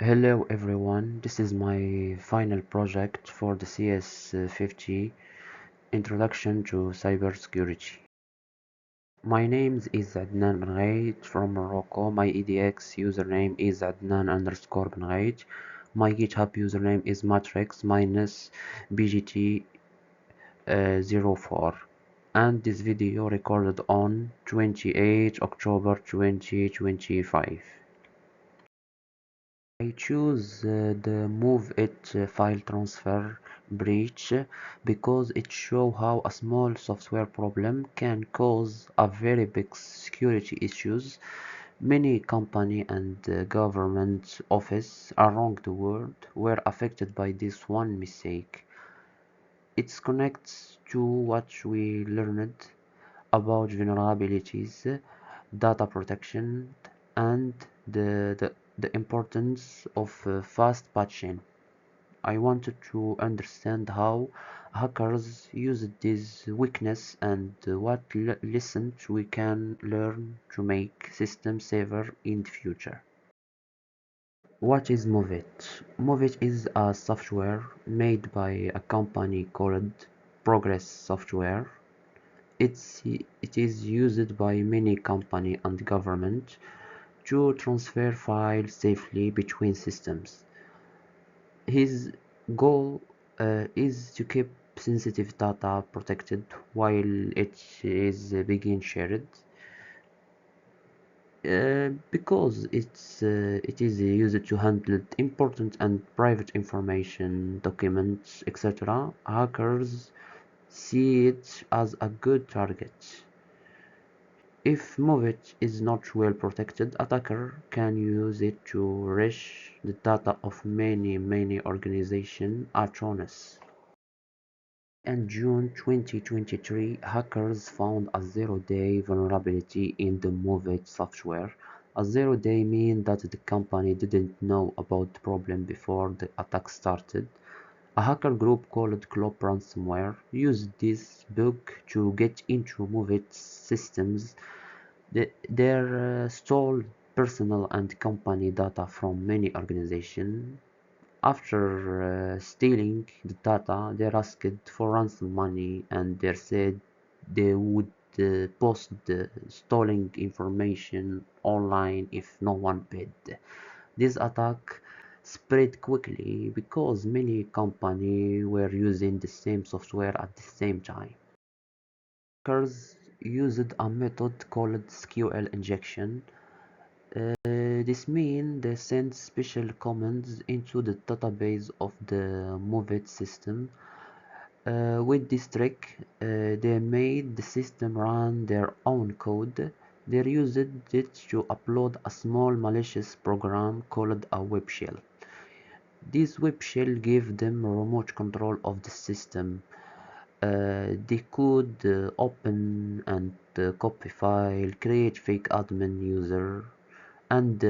Hello everyone, this is my final project for the CS50 Introduction to Cybersecurity. My name is Adnan Benghait from Morocco. My EDX username is Adnan underscore Benghait. My GitHub username is matrix minus bgt 04. And this video recorded on 28 October 2025. I choose the MOVEit file transfer breach because it shows how a small software problem can cause a very big security issues. Many company and government office around the world were affected by this one mistake. It connects to what we learned about vulnerabilities, data protection, and the importance of fast patching. I wanted to understand how hackers use this weakness and what lessons we can learn to make systems safer in the future. What is MOVEit? MOVEit is a software made by a company called Progress Software. It is used by many companies and government to transfer files safely between systems. His goal is to keep sensitive data protected while it is being shared, because it is used to handle important and private information, documents, etc. Hackers see it as a good target. If MOVEit is not well protected, attacker can use it to rush the data of many organizations at once. In June 2023, hackers found a zero-day vulnerability in the MOVEit software. A zero-day means that the company didn't know about the problem before the attack started. A hacker group called Clop Ransomware used this bug to get into MOVEit systems. They stole personal and company data from many organizations. After stealing the data, they asked for ransom money, and they said they would post the stolen information online if no one paid. This attack spread quickly because many companies were using the same software at the same time. Hackers used a method called SQL injection. This means they send special commands into the database of the MOVEit system. With this trick, they made the system run their own code. They used it to upload a small malicious program called a web shell. This web shell gave them remote control of the system. They could open and copy file, create fake admin user, and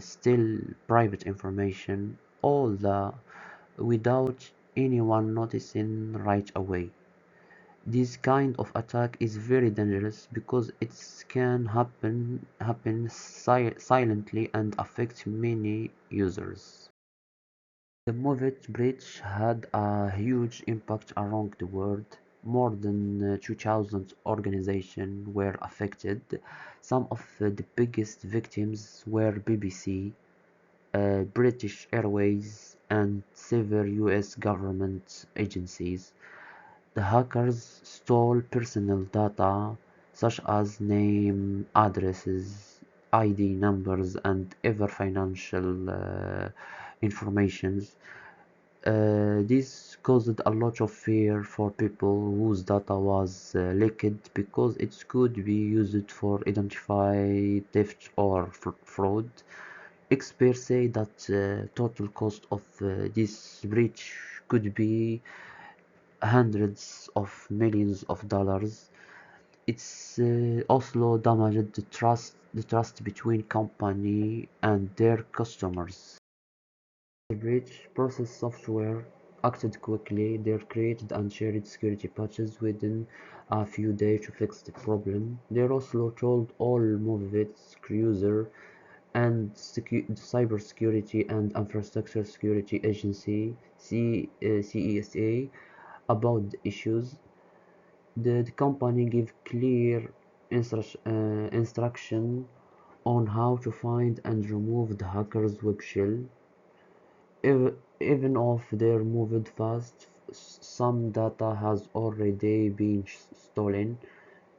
steal private information, all that without anyone noticing right away. This kind of attack is very dangerous because it can happen silently and affect many users. The MOVEit breach had a huge impact around the world. More than 2,000 organizations were affected. Some of the biggest victims were BBC, British Airways, and several US government agencies. The hackers stole personal data such as name, addresses, ID numbers, and other financial information. This caused a lot of fear for people whose data was leaked because it could be used for identify theft or fraud. Experts say that total cost of this breach could be hundreds of millions of dollars. It's also damaged the trust between company and their customers. The breach process software acted quickly. They created and shared security patches within a few days to fix the problem. They also told all MOVEit users and Cybersecurity and Infrastructure Security Agency CESA about the issues. The company give clear instruction on how to find and remove the hacker's web shell. Even if they're moved fast, some data has already been stolen.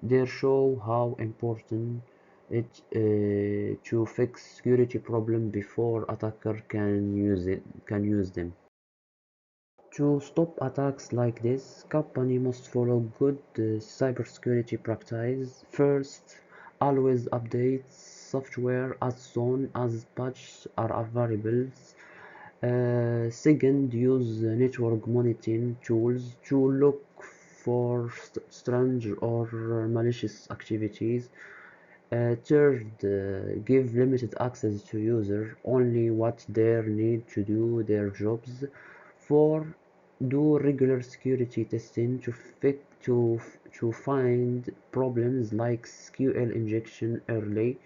They show how important it to fix security problem before attacker can use them. To stop attacks like this, company must follow good cybersecurity practice. First, always update software as soon as patches are available. Second, use network monitoring tools to look for strange or malicious activities. Third, give limited access to users, only what they need to do their jobs. Four, do regular security testing to find problems like SQL injection early.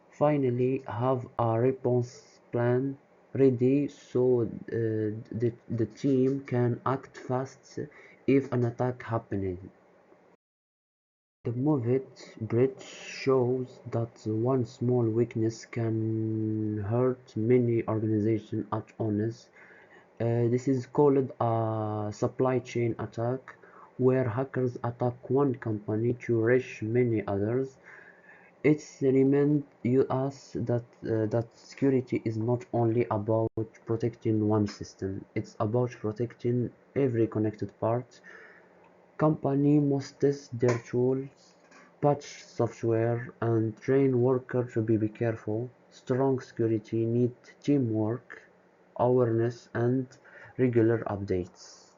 Finally, have a response plan ready so the team can act fast if an attack happens. The MOVEit bridge shows that one small weakness can hurt many organizations at once. This is called a supply chain attack, where hackers attack one company to reach many others. It reminds us that security is not only about protecting one system; it's about protecting every connected part. Companies must test their tools, patch software, and train workers to be careful. Strong security needs teamwork, awareness, and regular updates.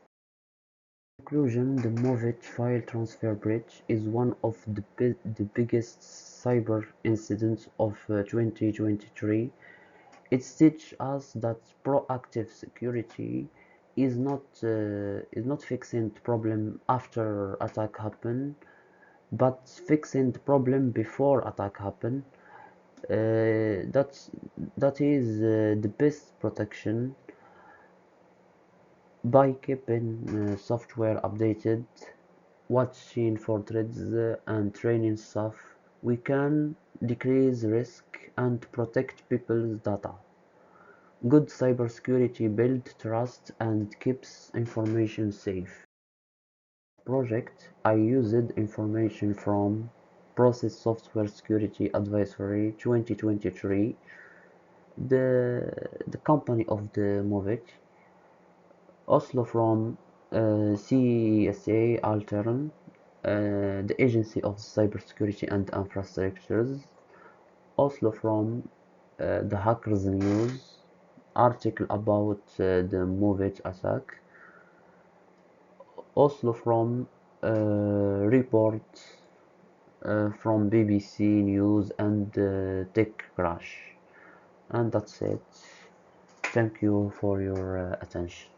In conclusion, the MOVEit file transfer breach is one of the biggest cyber incidents of 2023. It teaches us that proactive security is not fixing the problem after attack happen, but fixing the problem before attack happen. That's that is the best protection. By keeping software updated, watching for threats, and training staff, we can decrease risk and protect people's data. Good cybersecurity builds trust and keeps information safe. Project I used information from Process Software Security Advisory 2023, the company of the MOVEit, Oslo from CSA Altern, the Agency of Cybersecurity and Infrastructures, Oslo from the Hackers News, article about the MOVEit attack, Oslo from report from BBC News and Tech Crash. And that's it. Thank you for your attention.